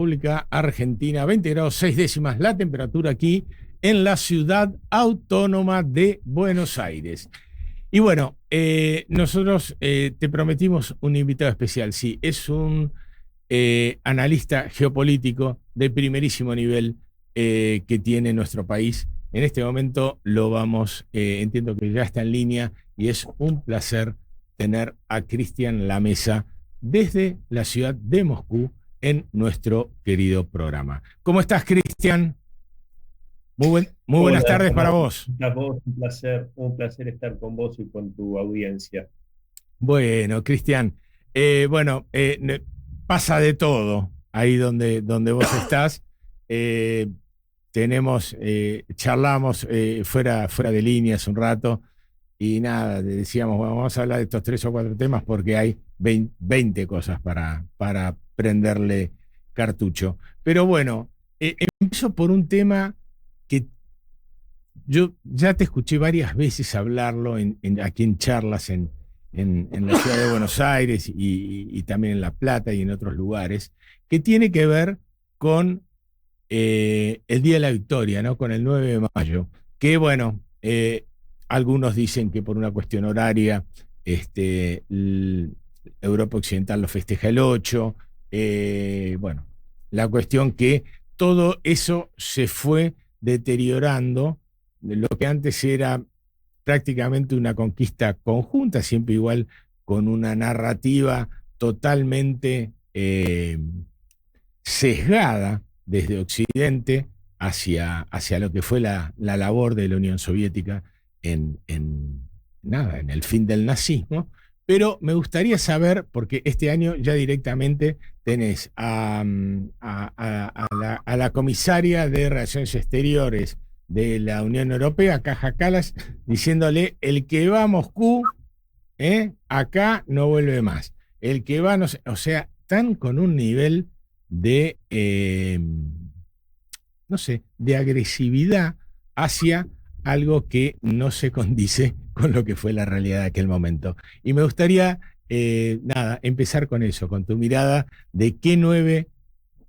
República Argentina, 20 grados 6 décimas la temperatura aquí en la ciudad autónoma de Buenos Aires. Y bueno, nosotros te prometimos un invitado especial. Sí, es un analista geopolítico de primerísimo nivel que tiene nuestro país. En este momento lo vamos, entiendo que ya está en línea y es un placer tener a Cristian Lamesa desde la ciudad de Moscú en nuestro querido programa. ¿Cómo estás, Cristian? Muy buenas Hola, tardes para Fernando. vos. Un placer estar con vos y con tu audiencia. Bueno, Cristian, bueno, pasa de todo ahí donde vos estás. Eh, charlamos fuera de líneas un rato y nada, decíamos, bueno, vamos a hablar de estos 3 o 4 temas porque hay 20 cosas para prenderle cartucho. Pero bueno, empiezo por un tema que yo ya te escuché varias veces hablarlo aquí en charlas en la ciudad de Buenos Aires y también en La Plata y en otros lugares, que tiene que ver con el Día de la Victoria, ¿no? Con el 9 de mayo, que bueno, algunos dicen que por una cuestión horaria, Europa Occidental lo festeja el 8, bueno, la cuestión que todo eso se fue deteriorando, lo que antes era prácticamente una conquista conjunta, siempre igual con una narrativa totalmente sesgada desde Occidente hacia lo que fue la labor de la Unión Soviética nada, en el fin del nazismo. Pero me gustaría saber, porque este año ya directamente tenés a la comisaria de Relaciones Exteriores de la Unión Europea, Kaja Kallas, diciéndole: el que va a Moscú, acá no vuelve más. El que va, no sé, o sea, están con un nivel de, no sé, de agresividad hacia algo que no se condice con lo que fue la realidad de aquel momento. Y me gustaría, nada, empezar con eso, con tu mirada de qué 9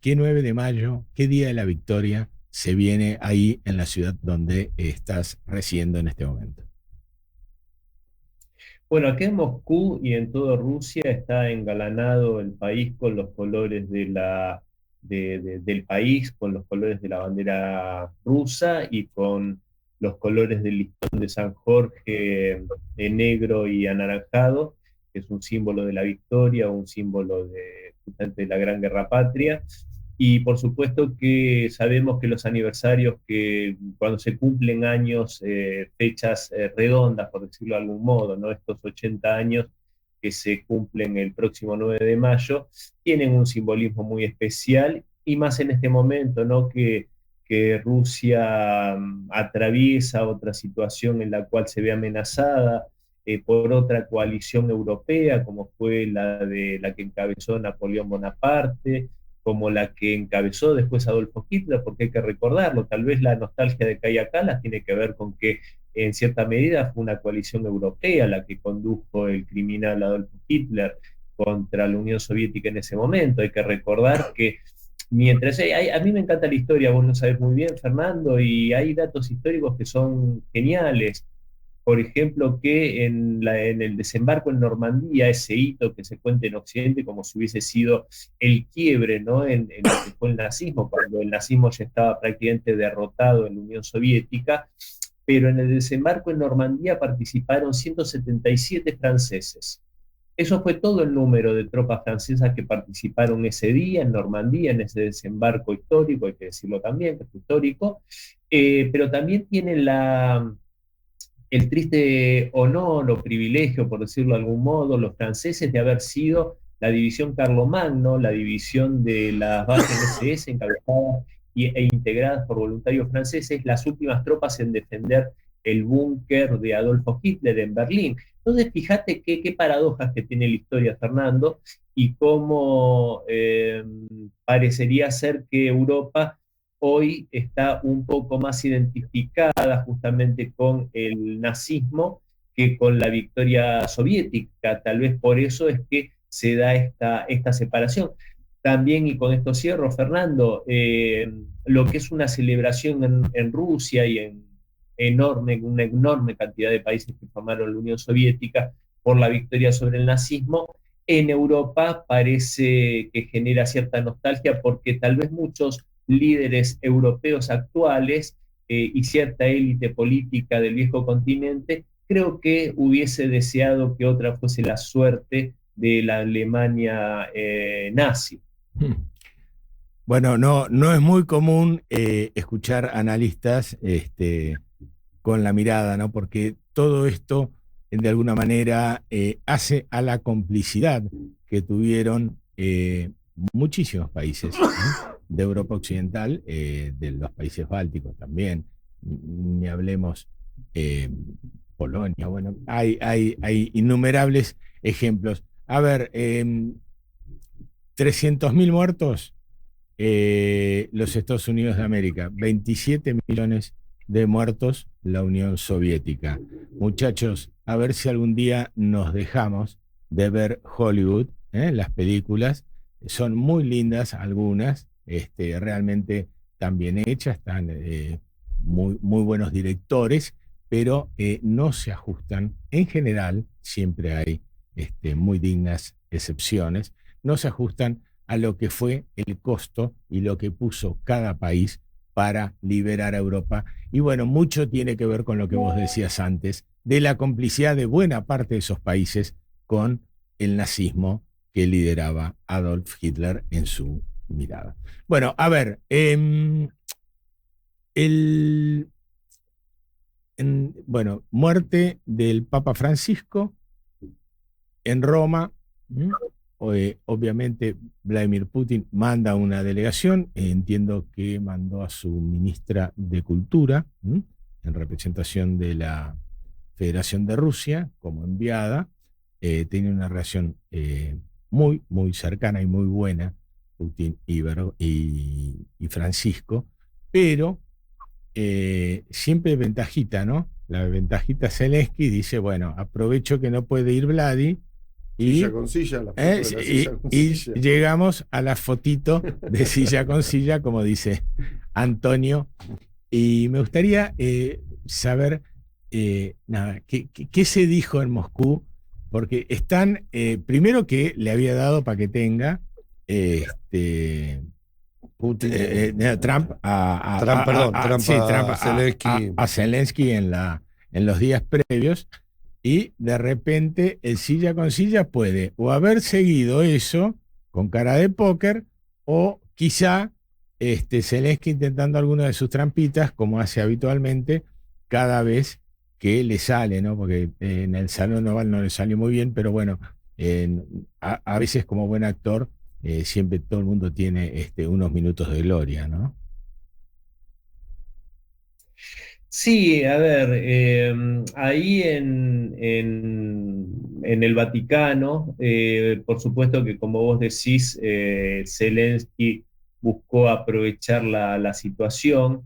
de mayo, qué día de la victoria se viene ahí en la ciudad donde estás residiendo en este momento. Bueno, aquí en Moscú y en toda Rusia está engalanado el país con los colores del país, con los colores de la bandera rusa y con los colores del listón de San Jorge en negro y anaranjado, que es un símbolo de la victoria, un símbolo justamente de la Gran Guerra Patria. Y por supuesto que sabemos que los aniversarios, que cuando se cumplen años, fechas redondas, por decirlo de algún modo, ¿no? Estos 80 años que se cumplen el próximo 9 de mayo, tienen un simbolismo muy especial, y más en este momento, ¿no? Que Rusia atraviesa otra situación en la cual se ve amenazada por otra coalición europea, como fue la que encabezó Napoleón Bonaparte, como la que encabezó después Adolfo Hitler, porque hay que recordarlo, tal vez la nostalgia de Kaja Kallas tiene que ver con que en cierta medida fue una coalición europea la que condujo el criminal Adolfo Hitler contra la Unión Soviética en ese momento. Hay que recordar que mientras a mí me encanta la historia, vos lo sabés muy bien, Fernando, y hay datos históricos que son geniales. Por ejemplo, que en el desembarco en Normandía, ese hito que se cuenta en Occidente como si hubiese sido el quiebre, ¿no? En lo que fue el nazismo, cuando el nazismo ya estaba prácticamente derrotado en la Unión Soviética, pero en el desembarco en Normandía participaron 177 franceses. Eso fue todo el número de tropas francesas que participaron ese día en Normandía, en ese desembarco histórico, hay que decirlo también, que fue histórico, pero también tiene el triste honor o privilegio, por decirlo de algún modo, los franceses de haber sido la división Carlomagno, la división de las bases SS encabezadas e integradas por voluntarios franceses, las últimas tropas en defender el búnker de Adolfo Hitler en Berlín. Entonces, fíjate qué paradojas que tiene la historia, Fernando, y cómo parecería ser que Europa hoy está un poco más identificada justamente con el nazismo que con la victoria soviética. Tal vez por eso es que se da esta separación. también, y con esto cierro, Fernando, lo que es una celebración en Rusia y en una enorme cantidad de países que formaron la Unión Soviética por la victoria sobre el nazismo, en Europa parece que genera cierta nostalgia porque tal vez muchos líderes europeos actuales y cierta élite política del viejo continente creo que hubiese deseado que otra fuese la suerte de la Alemania nazi. Bueno, no es muy común escuchar analistas con la mirada, ¿no? Porque todo esto, de alguna manera, hace a la complicidad que tuvieron muchísimos países, ¿no? De Europa Occidental, de los países bálticos también, ni hablemos eh, Polonia, bueno, hay innumerables ejemplos. A ver, 300.000 muertos los Estados Unidos de América, 27 millones de muertos la Unión Soviética. Muchachos, a ver si algún día nos dejamos de ver Hollywood, las películas. Son muy lindas algunas, realmente están bien hechas, están muy buenos directores, pero no se ajustan. En general, siempre hay muy dignas excepciones, no se ajustan a lo que fue el costo y lo que puso cada país para liberar a Europa. Y bueno, mucho tiene que ver con lo que vos decías antes, de la complicidad de buena parte de esos países con el nazismo que lideraba Adolf Hitler en su mirada. Bueno, a ver, bueno, muerte del Papa Francisco en Roma. Obviamente Vladimir Putin manda una delegación, entiendo que mandó a su ministra de Cultura, en representación de la Federación de Rusia, como enviada. Tiene una relación muy cercana y muy buena, Putin y Francisco, pero siempre ventajita, ¿no? La ventajita Zelensky dice, bueno, aprovecho que no puede ir Vladi, silla con silla, la foto de la silla con silla. Llegamos a la fotito de silla con silla, como dice Antonio. Y me gustaría saber, ¿qué se dijo en Moscú? Porque están, primero que le había dado para que tenga Putin, Trump a Zelensky en los días previos. Y de repente el silla con silla puede o haber seguido eso con cara de póker o quizá Zelensky intentando alguna de sus trampitas como hace habitualmente cada vez que le sale, ¿no? Porque en el Salón Oval no le salió muy bien, pero bueno, a veces como buen actor siempre todo el mundo tiene unos minutos de gloria, ¿no? Sí, a ver, ahí en el Vaticano, por supuesto que como vos decís, Zelensky buscó aprovechar la situación,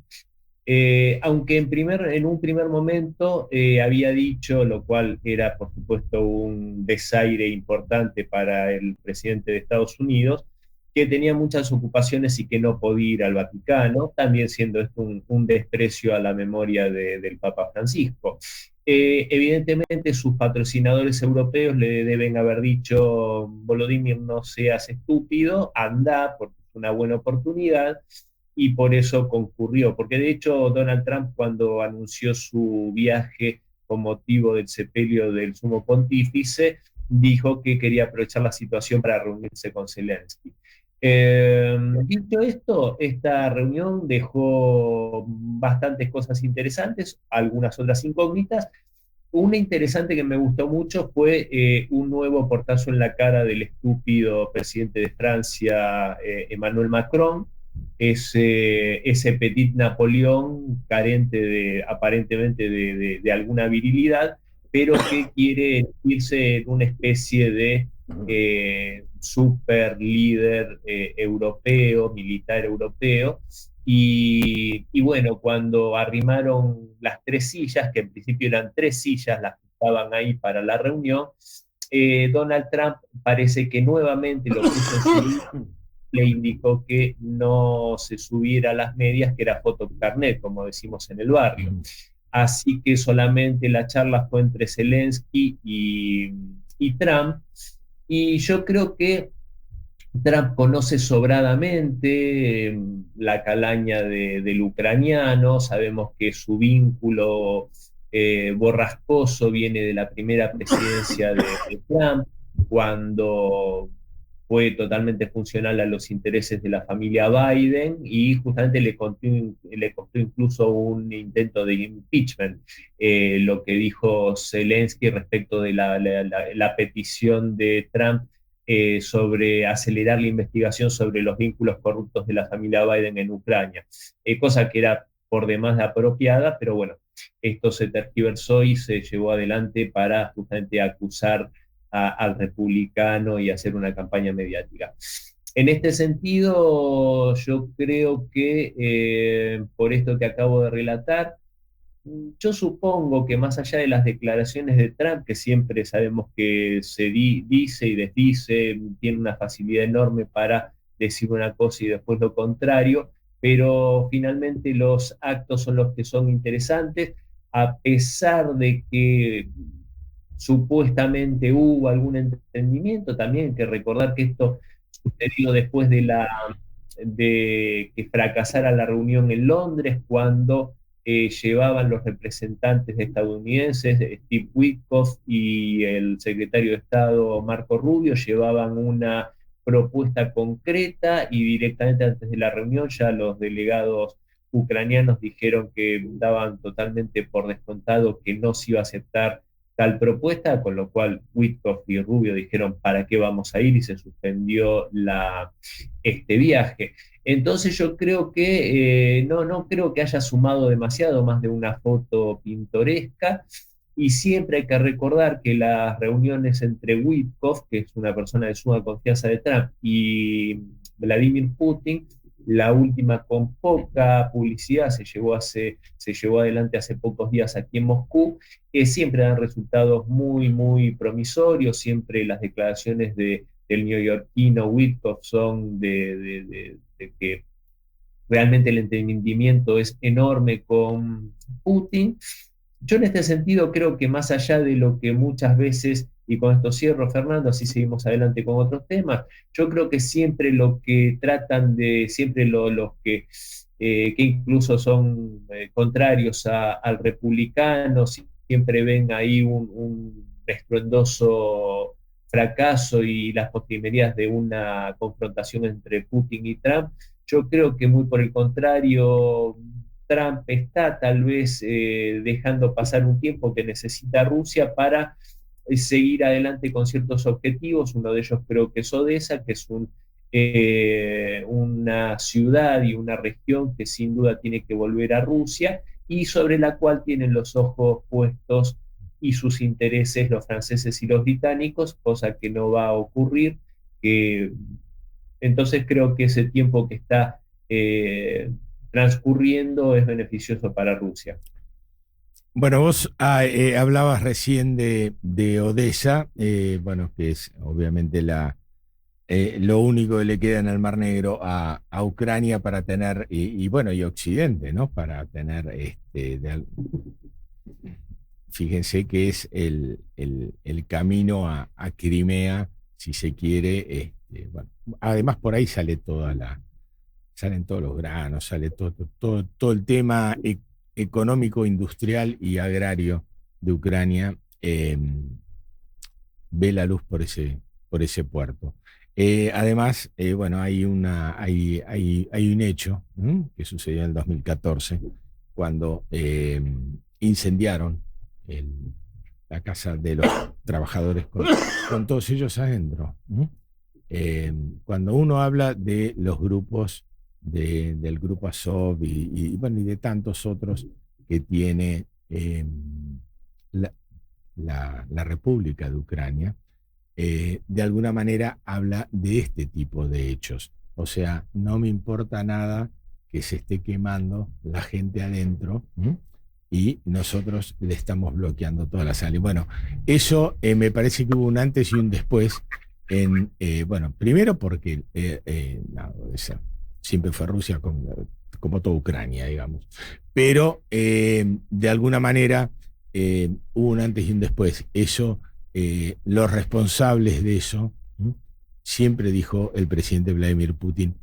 aunque en un primer momento había dicho, lo cual era por supuesto un desaire importante para el presidente de Estados Unidos, que tenía muchas ocupaciones y que no podía ir al Vaticano, también siendo esto un desprecio a la memoria del Papa Francisco. Evidentemente sus patrocinadores europeos le deben haber dicho, Volodymyr, no seas estúpido, anda, porque es una buena oportunidad, y por eso concurrió, porque de hecho Donald Trump cuando anunció su viaje con motivo del sepelio del sumo pontífice, dijo que quería aprovechar la situación para reunirse con Zelensky. Dicho esto, esta reunión dejó bastantes cosas interesantes, algunas otras incógnitas. Una interesante que me gustó mucho fue un nuevo portazo en la cara del estúpido presidente de Francia, Emmanuel Macron, ese petit Napoleón carente aparentemente de alguna virilidad, pero que quiere irse en una especie de super líder europeo, militar europeo. Y bueno, cuando arrimaron las tres sillas, que en principio eran tres sillas las que estaban ahí para la reunión, Donald Trump parece que nuevamente lo puso en su le indicó que no se subiera a las medias, que era fotocarnet, como decimos en el barrio. Así que solamente la charla fue entre Zelensky y Trump, y yo creo que Trump conoce sobradamente la calaña del ucraniano, sabemos que su vínculo borrascoso viene de la primera presidencia de Trump, cuando fue totalmente funcional a los intereses de la familia Biden y justamente le costó incluso un intento de impeachment, lo que dijo Zelensky respecto de la petición de Trump sobre acelerar la investigación sobre los vínculos corruptos de la familia Biden en Ucrania, cosa que era por demás apropiada, pero bueno, esto se tergiversó y se llevó adelante para justamente acusar al republicano y hacer una campaña mediática. En este sentido, yo creo que por esto que acabo de relatar, yo supongo que más allá de las declaraciones de Trump, que siempre sabemos que se dice y desdice, tiene una facilidad enorme para decir una cosa y después lo contrario, pero finalmente los actos son los que son interesantes, a pesar de que supuestamente hubo algún entendimiento. También hay que recordar que esto sucedió después de que fracasara la reunión en Londres, cuando llevaban los representantes estadounidenses, Steve Witkoff y el secretario de Estado Marco Rubio, llevaban una propuesta concreta y directamente antes de la reunión ya los delegados ucranianos dijeron que daban totalmente por descontado que no se iba a aceptar tal propuesta, con lo cual Witkoff y Rubio dijeron ¿para qué vamos a ir? Y se suspendió este viaje. Entonces yo creo que no creo que haya sumado demasiado más de una foto pintoresca, y siempre hay que recordar que las reuniones entre Witkoff, que es una persona de suma confianza de Trump, y Vladimir Putin, la última con poca publicidad, se llevó adelante hace pocos días aquí en Moscú, que siempre dan resultados muy, muy promisorios. Siempre las declaraciones del neoyorquino Witkoff son de que realmente el entendimiento es enorme con Putin. Yo en este sentido creo que más allá de lo que muchas veces, y con esto cierro, Fernando, así seguimos adelante con otros temas, yo creo que siempre lo que tratan de, siempre los que incluso son contrarios al republicano, siempre ven ahí un estruendoso fracaso y las postrimerías de una confrontación entre Putin y Trump. Yo creo que muy por el contrario, Trump está tal vez dejando pasar un tiempo que necesita Rusia para seguir adelante con ciertos objetivos. Uno de ellos creo que es Odessa, que es una ciudad y una región que sin duda tiene que volver a Rusia y sobre la cual tienen los ojos puestos y sus intereses los franceses y los británicos, cosa que no va a ocurrir. Entonces creo que ese tiempo que está transcurriendo es beneficioso para Rusia. Bueno, vos hablabas recién de Odessa, bueno, que es obviamente lo único que le queda en el Mar Negro a Ucrania para tener, y bueno, y Occidente, ¿no? Para tener, fíjense que es el camino a Crimea, si se quiere. Bueno, además por ahí salen todos los granos, sale todo el tema económico, industrial y agrario de Ucrania, ve la luz por ese puerto. Además, bueno, hay un hecho que sucedió en el 2014, cuando incendiaron la casa de los trabajadores con todos ellos adentro. Cuando uno habla de los grupos del grupo Azov y de tantos otros que tiene la República de Ucrania, de alguna manera habla de este tipo de hechos. O sea, no me importa nada que se esté quemando la gente adentro y nosotros le estamos bloqueando toda la sala. Y bueno, eso me parece que hubo un antes y un después bueno, primero porque siempre fue Rusia como toda Ucrania, digamos. Pero de alguna manera hubo un antes y un después. Los responsables de eso, siempre dijo el presidente Vladimir Putin,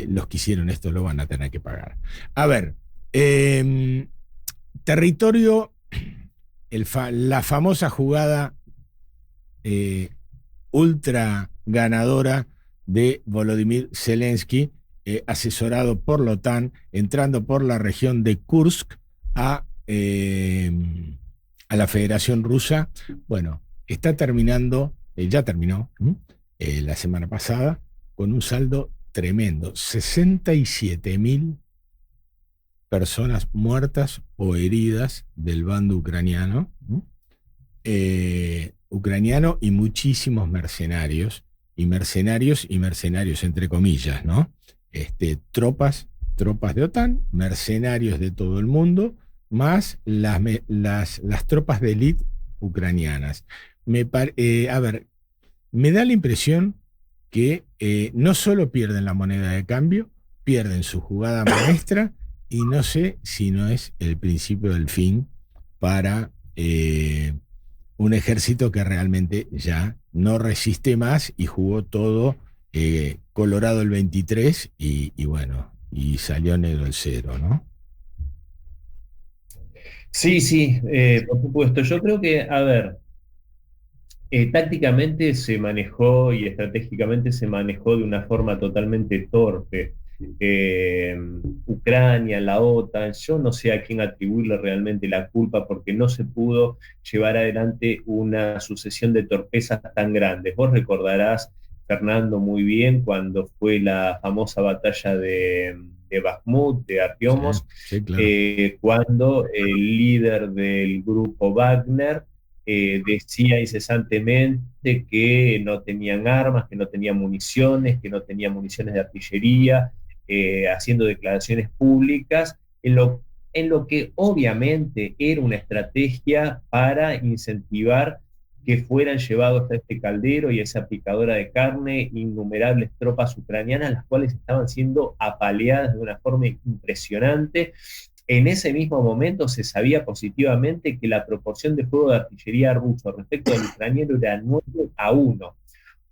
los que hicieron esto lo van a tener que pagar. A ver, territorio, la famosa jugada ultra ganadora de Volodymyr Zelensky, asesorado por la OTAN, entrando por la región de Kursk a la Federación Rusa. Bueno, está terminando, ya terminó la semana pasada, con un saldo tremendo: 67.000 personas muertas o heridas del bando ucraniano, y muchísimos mercenarios, y mercenarios entre comillas, ¿no? Tropas de OTAN, mercenarios de todo el mundo, más las tropas de élite ucranianas. A ver, me da la impresión que no solo pierden la moneda de cambio, pierden su jugada maestra, y no sé si no es el principio del fin para un ejército que realmente ya no resiste más y jugó todo colorado el 23 y bueno, y salió negro el 0, ¿no? Sí, por supuesto. Yo creo que, a ver, tácticamente se manejó y estratégicamente se manejó de una forma totalmente torpe. Ucrania, la OTAN, yo no sé a quién atribuirle realmente la culpa, porque no se pudo llevar adelante una sucesión de torpezas tan grandes. Vos recordarás, Fernando, muy bien cuando fue la famosa batalla de Bakhmut, de Artiomos, sí, claro. Cuando el líder del grupo Wagner decía incesantemente que no tenían armas, que no tenían municiones, que no tenían municiones de artillería, haciendo declaraciones públicas, en lo que obviamente era una estrategia para incentivar que fueran llevados a este caldero y a esa picadora de carne innumerables tropas ucranianas, las cuales estaban siendo apaleadas de una forma impresionante. En ese mismo momento se sabía positivamente que la proporción de fuego de artillería ruso respecto al ucraniano era 9-1.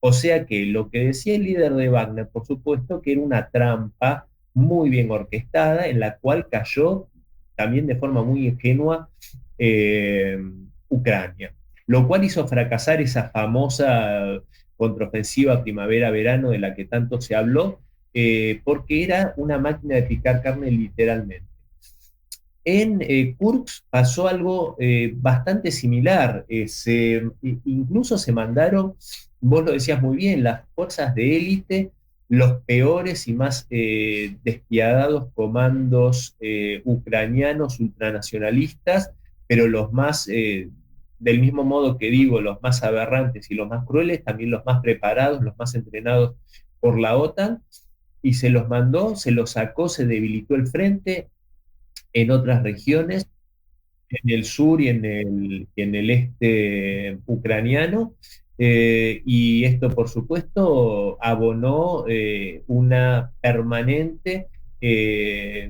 O sea que lo que decía el líder de Wagner, por supuesto, que era una trampa muy bien orquestada, en la cual cayó también de forma muy ingenua Ucrania, lo cual hizo fracasar esa famosa contraofensiva primavera-verano de la que tanto se habló, porque era una máquina de picar carne literalmente. En Kursk pasó algo bastante similar. Incluso se mandaron, vos lo decías muy bien, las fuerzas de élite, los peores y más despiadados comandos ucranianos ultranacionalistas, pero los más, del mismo modo que digo, los más aberrantes y los más crueles, también los más preparados, los más entrenados por la OTAN, y se los mandó, se los sacó, se debilitó el frente en otras regiones, en el sur y en el este ucraniano, y esto, por supuesto, abonó una permanente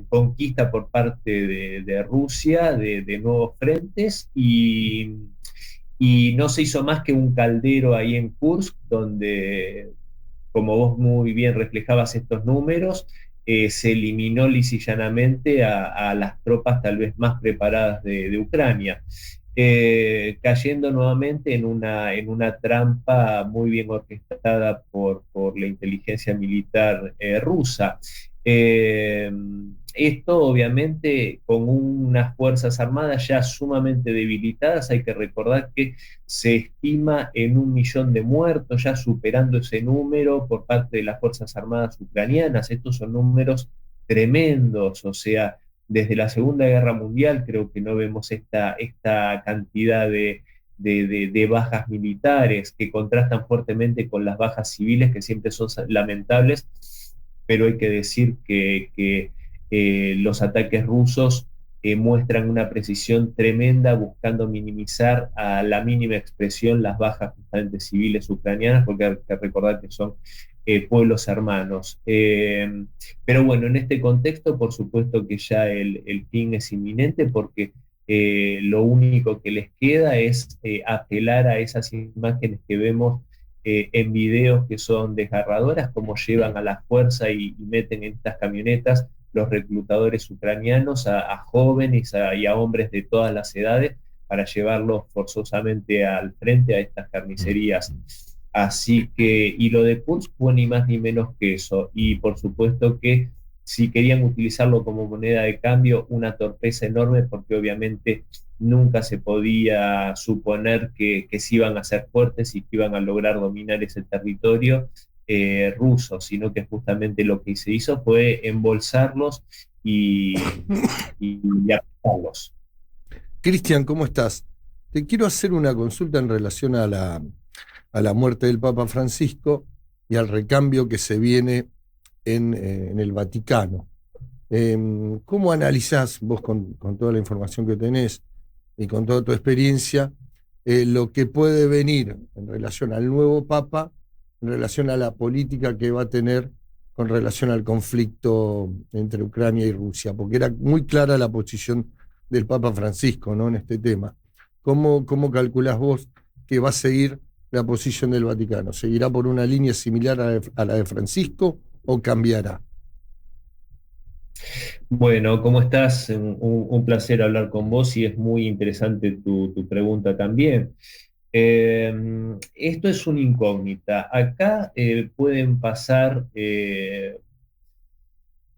conquista por parte de Rusia de nuevos frentes, y no se hizo más que un caldero ahí en Kursk, donde, como vos muy bien reflejabas estos números, se eliminó lisa y llanamente a las tropas tal vez más preparadas de Ucrania, cayendo nuevamente en una trampa muy bien orquestada por la inteligencia militar rusa. Esto obviamente con unas fuerzas armadas ya sumamente debilitadas. Hay que recordar que se estima en 1 millón de muertos, ya superando ese número por parte de las fuerzas armadas ucranianas. Estos son números tremendos, o sea, desde la Segunda Guerra Mundial creo que no vemos esta cantidad de bajas militares, que contrastan fuertemente con las bajas civiles, que siempre son lamentables, pero hay que decir que los ataques rusos muestran una precisión tremenda buscando minimizar a la mínima expresión las bajas justamente civiles ucranianas, porque hay que recordar que son pueblos hermanos. Pero bueno, en este contexto, por supuesto que ya el fin es inminente, porque lo único que les queda es apelar a esas imágenes que vemos en videos que son desgarradoras, como llevan a la fuerza y meten en estas camionetas los reclutadores ucranianos a jóvenes y a hombres de todas las edades para llevarlos forzosamente al frente a estas carnicerías. Así que, y lo de Kursk fue ni más ni menos que eso. Y por supuesto que si querían utilizarlo como moneda de cambio, una torpeza enorme, porque obviamente nunca se podía suponer que se iban a hacer fuertes y que iban a lograr dominar ese territorio ruso, sino que justamente lo que se hizo fue embolsarlos y apretarlos. Cristian, ¿cómo estás? Te quiero hacer una consulta en relación a la muerte del Papa Francisco y al recambio que se viene en el Vaticano. ¿Cómo analizás vos con toda la información que tenés y con toda tu experiencia lo que puede venir en relación al nuevo Papa, en relación a la política que va a tener con relación al conflicto entre Ucrania y Rusia? Porque era muy clara la posición del Papa Francisco, ¿no?, en este tema. ¿Cómo calculás vos que va a seguir la posición del Vaticano? ¿Seguirá por una línea similar a la de Francisco o cambiará? Bueno, ¿cómo estás? Un placer hablar con vos y es muy interesante tu pregunta también. Esto es una incógnita. Acá pueden pasar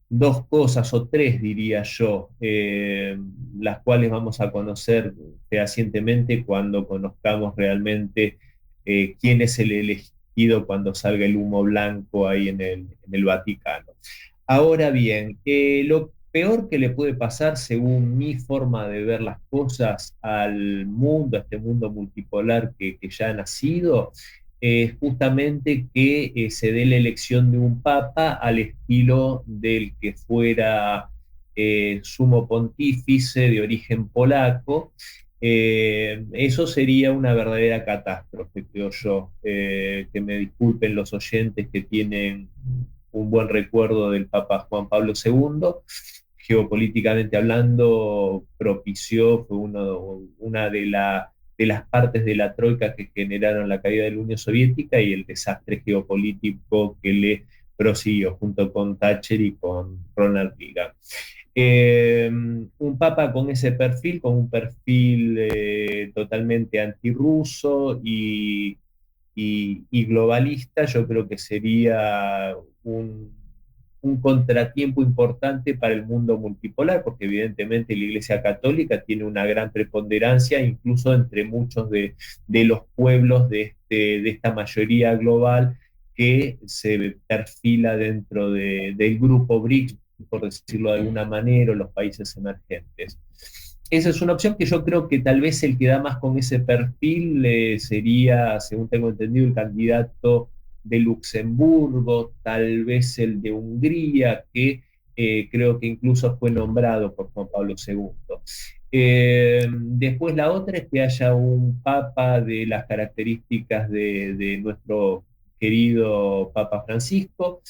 dos cosas o tres, diría yo, las cuales vamos a conocer fehacientemente cuando conozcamos realmente quién es el elegido cuando salga el humo blanco ahí en el Vaticano. Ahora bien, lo peor que le puede pasar, según mi forma de ver las cosas, al mundo, a este mundo multipolar que ya ha nacido, es justamente que se dé la elección de un papa al estilo del que fuera sumo pontífice de origen polaco. Eso sería una verdadera catástrofe, creo yo. Que me disculpen los oyentes que tienen un buen recuerdo del Papa Juan Pablo II. Geopolíticamente hablando, propició, fue una de las partes de la troika que generaron la caída de la Unión Soviética y el desastre geopolítico que le prosiguió junto con Thatcher y con Ronald Reagan. Un papa con ese perfil, con un perfil totalmente antirruso y globalista, yo creo que sería un contratiempo importante para el mundo multipolar, porque evidentemente la Iglesia Católica tiene una gran preponderancia, incluso entre muchos de los pueblos de esta mayoría global que se perfila dentro del grupo BRICS, por decirlo de alguna manera, o los países emergentes. Esa es una opción que yo creo que tal vez el que da más con ese perfil sería, según tengo entendido, el candidato de Luxemburgo, tal vez el de Hungría, que creo que incluso fue nombrado por Juan Pablo II. Después la otra es que haya un papa de las características de nuestro querido Papa Francisco,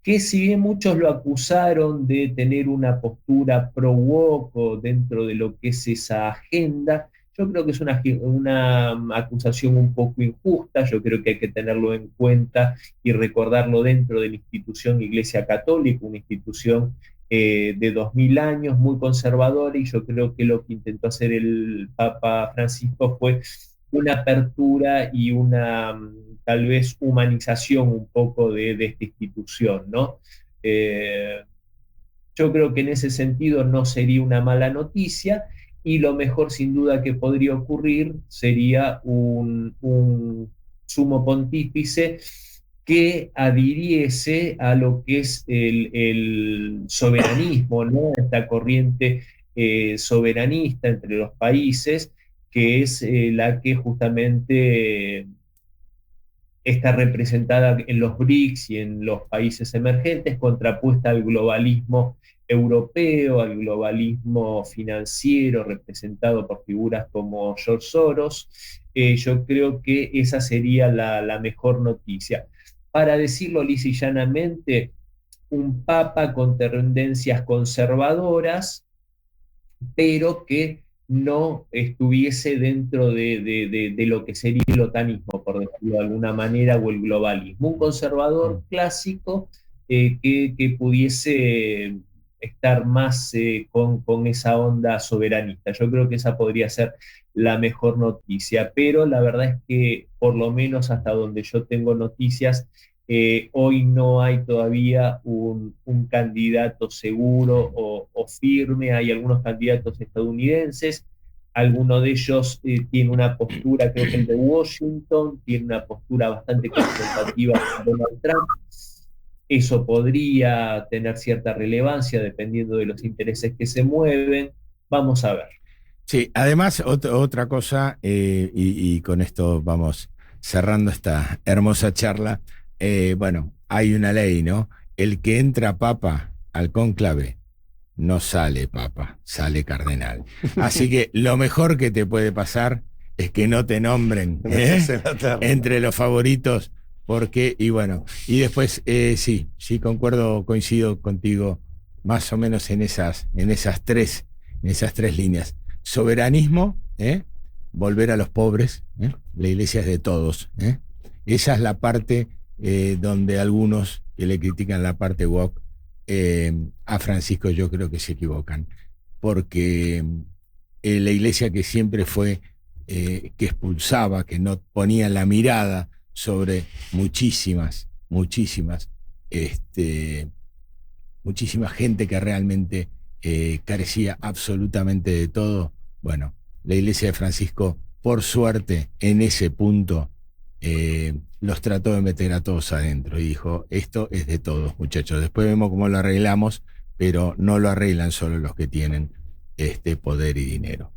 que si bien muchos lo acusaron de tener una postura pro-woke dentro de lo que es esa agenda, yo creo que es una acusación un poco injusta. Yo creo que hay que tenerlo en cuenta y recordarlo dentro de la institución Iglesia Católica, una institución de 2000 años, muy conservadora, y yo creo que lo que intentó hacer el Papa Francisco fue una apertura y una tal vez humanización un poco de esta institución, ¿no? Yo creo que en ese sentido no sería una mala noticia, y lo mejor sin duda que podría ocurrir sería un sumo pontífice que adhiriese a lo que es el soberanismo, ¿no? Esta corriente soberanista entre los países, que es la que justamente está representada en los BRICS y en los países emergentes, contrapuesta al globalismo europeo, al globalismo financiero representado por figuras como George Soros. Yo creo que esa sería la mejor noticia. Para decirlo lisa y llanamente, un papa con tendencias conservadoras, pero que no estuviese dentro de lo que sería el otanismo, por decirlo de alguna manera, o el globalismo. Un conservador clásico que pudiese estar más con esa onda soberanista. Yo creo que esa podría ser la mejor noticia, pero la verdad es que por lo menos hasta donde yo tengo noticias, hoy no hay todavía un candidato seguro o firme. Hay algunos candidatos estadounidenses, alguno de ellos tiene una postura, creo que el de Washington, tiene una postura bastante confrontativa con Donald Trump. Eso podría tener cierta relevancia dependiendo de los intereses que se mueven. Vamos a ver. Sí, además, otra cosa, y con esto vamos cerrando esta hermosa charla. Bueno, hay una ley, ¿no? El que entra papa al cónclave no sale papa, sale cardenal. Así que lo mejor que te puede pasar es que no te nombren entre los favoritos, porque, y bueno, y después, sí, concuerdo, coincido contigo más o menos en esas tres líneas. Soberanismo, volver a los pobres, la iglesia es de todos. Esa es la parte donde algunos que le critican la parte woke a Francisco, yo creo que se equivocan, porque la iglesia que siempre fue, que expulsaba, que no ponía la mirada sobre muchísima gente que realmente carecía absolutamente de todo. Bueno, la iglesia de Francisco, por suerte, en ese punto los trató de meter a todos adentro y dijo, esto es de todos, muchachos, después vemos cómo lo arreglamos, pero no lo arreglan solo los que tienen poder y dinero.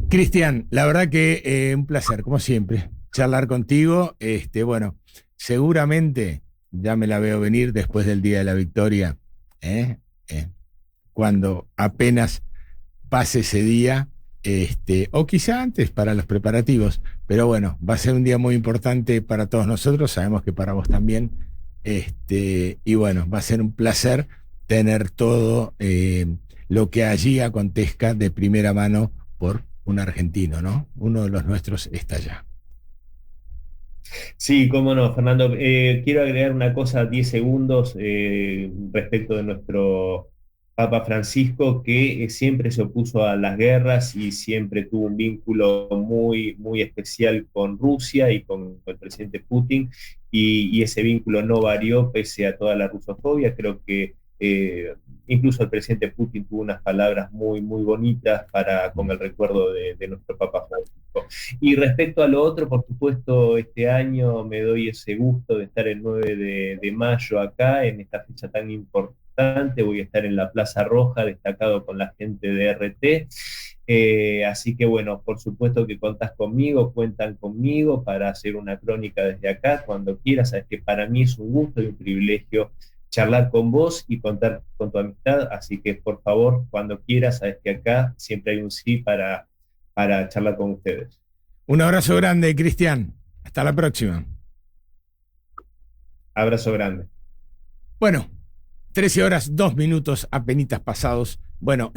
Cristian, la verdad que un placer, como siempre, charlar contigo. Bueno, seguramente ya me la veo venir después del Día de la Victoria, cuando apenas pase ese día, o quizá antes para los preparativos, pero bueno, va a ser un día muy importante para todos nosotros, sabemos que para vos también, y bueno, va a ser un placer tener todo lo que allí acontezca de primera mano por un argentino, ¿no? Uno de los nuestros está allá. Sí, cómo no, Fernando. Quiero agregar una cosa, 10 segundos, respecto de nuestro Papa Francisco, que siempre se opuso a las guerras y siempre tuvo un vínculo muy, muy especial con Rusia y con el presidente Putin, y ese vínculo no varió pese a toda la rusofobia. Creo que incluso el presidente Putin tuvo unas palabras muy, muy bonitas con el recuerdo de nuestro Papa Francisco. Y respecto a lo otro, por supuesto, este año me doy ese gusto de estar el 9 de mayo acá, en esta fecha tan importante. Voy a estar en la Plaza Roja, destacado con la gente de RT. Así que bueno, por supuesto que contás conmigo, cuentan conmigo para hacer una crónica desde acá, cuando quieras. Sabes que para mí es un gusto y un privilegio charlar con vos y contar con tu amistad, así que por favor, cuando quieras, sabes que acá siempre hay un sí para charlar con ustedes. Un abrazo grande, Cristian. Hasta la próxima. Abrazo grande. Bueno, 13 horas, 2 minutos apenitas pasados. Bueno,